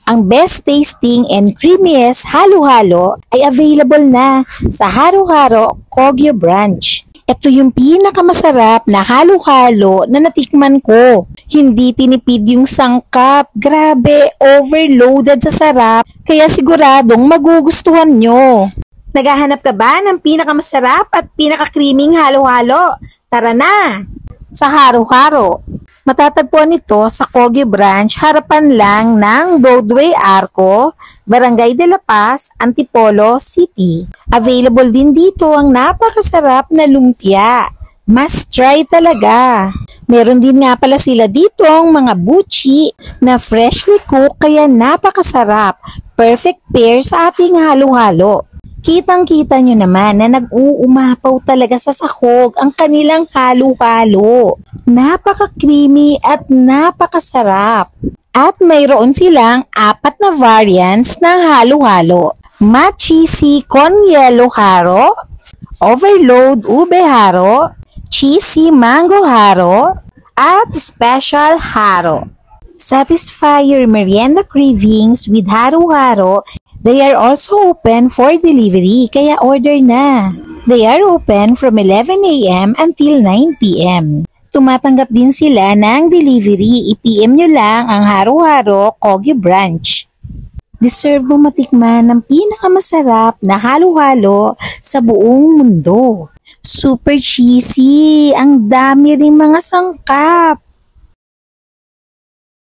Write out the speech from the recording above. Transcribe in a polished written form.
Ang best tasting and creamiest halo-halo ay available na sa Haro-Haro Kogyo Branch. Ito yung pinakamasarap na halo-halo na natikman ko. Hindi tinipid yung sangkap. Grabe, overloaded sa sarap. Kaya siguradong magugustuhan nyo. Naghahanap ka ba ng pinakamasarap at pinaka-creaming halo-halo? Tara na! Sa Haro-Haro. Matatagpuan ito sa Kogyo Branch, harapan lang ng Broadway Arco, Barangay de la Paz, Antipolo City. Available din dito ang napakasarap na lumpia. Must try talaga. Meron din nga pala sila dito ang mga buchi na freshly cooked kaya napakasarap. Perfect pair sa ating halo-halo. Kitang-kita nyo naman na nag-uumapaw talaga sa sahog ang kanilang halo-halo. Napaka-creamy at napakasarap. At mayroon silang 4 na variants ng halo-halo. Ma-cheesy con yellow haro, overload ube haro, cheesy mango haro, at special haro. Satisfy your merienda cravings with haro-haro. They are also open for delivery, kaya order na. They are open from 11 a.m. until 9 p.m. Tumatanggap din sila ng delivery. I-PM nyo lang ang Haro-Haro Kogyo Branch. Deserve mo matikman ng pinakamasarap na halo-halo sa buong mundo. Super cheesy, ang dami ring mga sangkap.